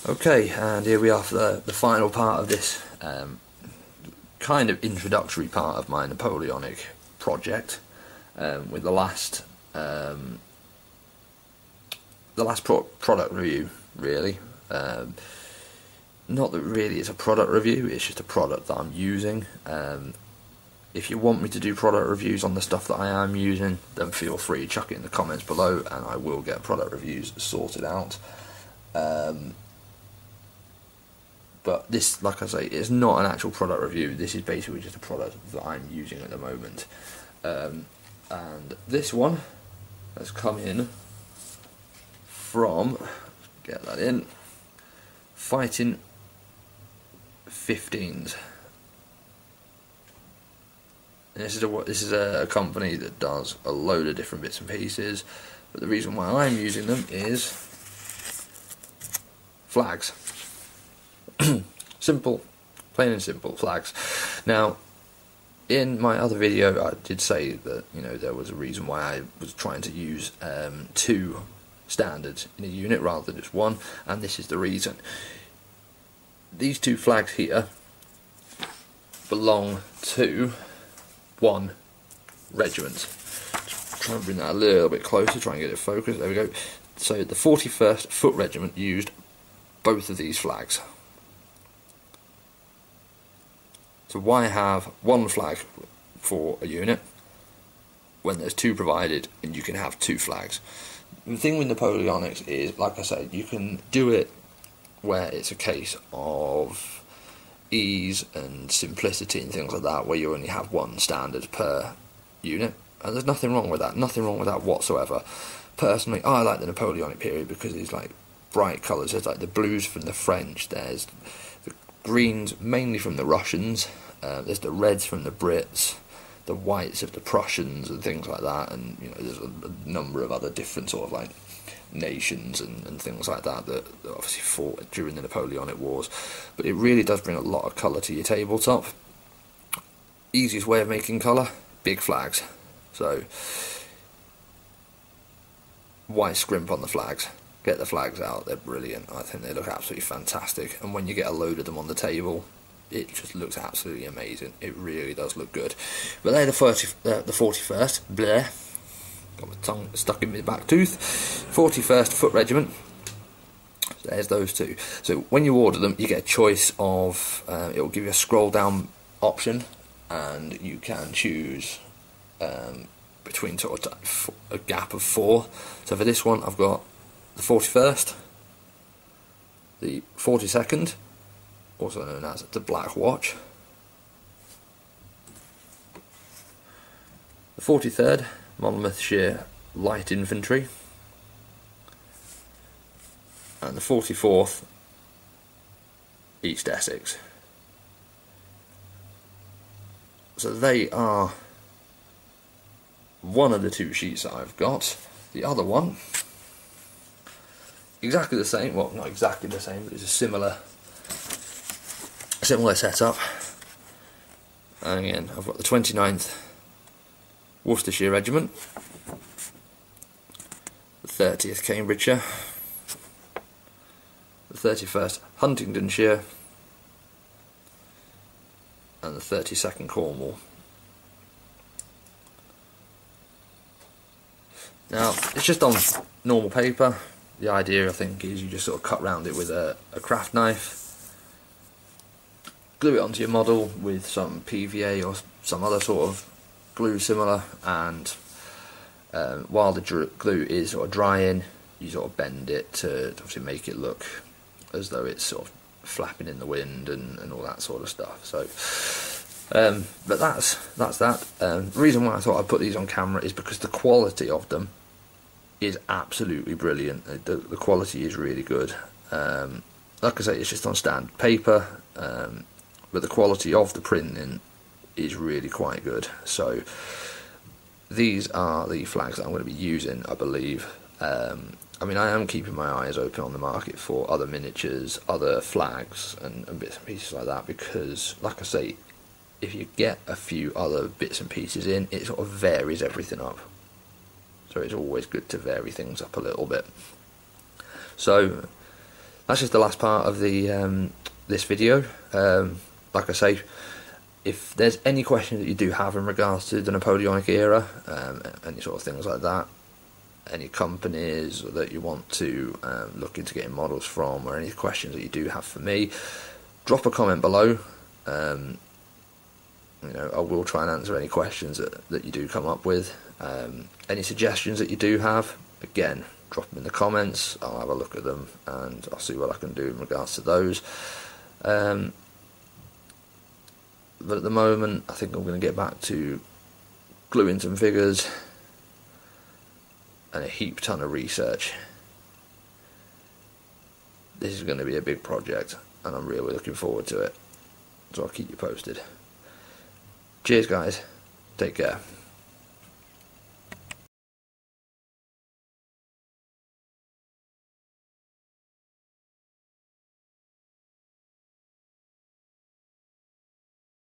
Okay, and here we are for the final part of this kind of introductory part of my Napoleonic project, with the last product review, really. Not that really it's a product review, it's just a product that I'm using. If you want me to do product reviews on the stuff that I am using, then feel free to chuck it in the comments below and I will get product reviews sorted out. But this, like I say, is not an actual product review. This is basically just a product that I'm using at the moment. And this one has come in from, get that in, Fighting 15s. And this is a company that does a load of different bits and pieces, but the reason why I'm using them is flags. Simple, plain and simple flags. Now, in my other video, I did say that there was a reason why I was trying to use two standards in a unit rather than just one, and this is the reason. These two flags here belong to one regiment. Just try and bring that a little bit closer, try and get it focused. There we go. So the 41st Foot Regiment used both of these flags. So why have one flag for a unit when there's two provided and you can have two flags? The thing with Napoleonics is, like I said, you can do it where it's a case of ease and simplicity and things like that, where you only have one standard per unit, and there's nothing wrong with that, whatsoever. Personally, I like the Napoleonic period because it's like bright colours. There's like the blues from the French, there's the greens mainly from the Russians, there's the reds from the Brits, the whites of the Prussians and things like that, and there's a number of other different sort of like nations and things like that that obviously fought during the Napoleonic Wars. But it really does bring a lot of colour to your tabletop. Easiest way of making colour, big flags. So why scrimp on the flags? Get the flags out, they're brilliant. I think they look absolutely fantastic, and when you get a load of them on the table, it just looks absolutely amazing. It really does look good. But they're the 41st, bleh, got my tongue stuck in my back tooth, 41st Foot Regiment. There's those two. So when you order them, you get a choice of, it will give you a scroll down option, and you can choose between sort of a gap of 4. So for this one, I've got the 41st, the 42nd, also known as the Black Watch, the 43rd Monmouthshire Light Infantry, and the 44th East Essex. So they are one of the two sheets that I've got. The other one, exactly the same, well not exactly the same, but it's a similar setup. And again, I've got the 29th Worcestershire Regiment, the 30th Cambridgeshire, the 31st Huntingdonshire, and the 32nd Cornwall. Now, it's just on normal paper. The idea, I think, is you just sort of cut round it with a craft knife, glue it onto your model with some PVA or some other sort of glue similar, and while the glue is sort of drying, you sort of bend it to obviously make it look as though it's sort of flapping in the wind and all that sort of stuff. So, but that's that. The reason why I thought I'd put these on camera is because the quality of them is absolutely brilliant. The quality is really good. Like I say, it's just on standard paper, but the quality of the printing is really quite good. So these are the flags that I'm going to be using, I believe. I mean, I am keeping my eyes open on the market for other miniatures, other flags and bits and pieces like that, because like I say, if you get a few other bits and pieces in, it sort of varies everything up. So it's always good to vary things up a little bit. So that's just the last part of the this video. Like I say, if there's any questions that you do have in regards to the Napoleonic era, any sort of things like that, any companies that you want to look into getting models from, or any questions that you do have for me, drop a comment below. You know, I will try and answer any questions that you do come up with. Any suggestions that you do have, again, drop them in the comments. I'll have a look at them and I'll see what I can do in regards to those. But at the moment, I think I'm going to get back to gluing some figures and a heap ton of research. This is going to be a big project and I'm really looking forward to it, so I'll keep you posted. Cheers guys, take care.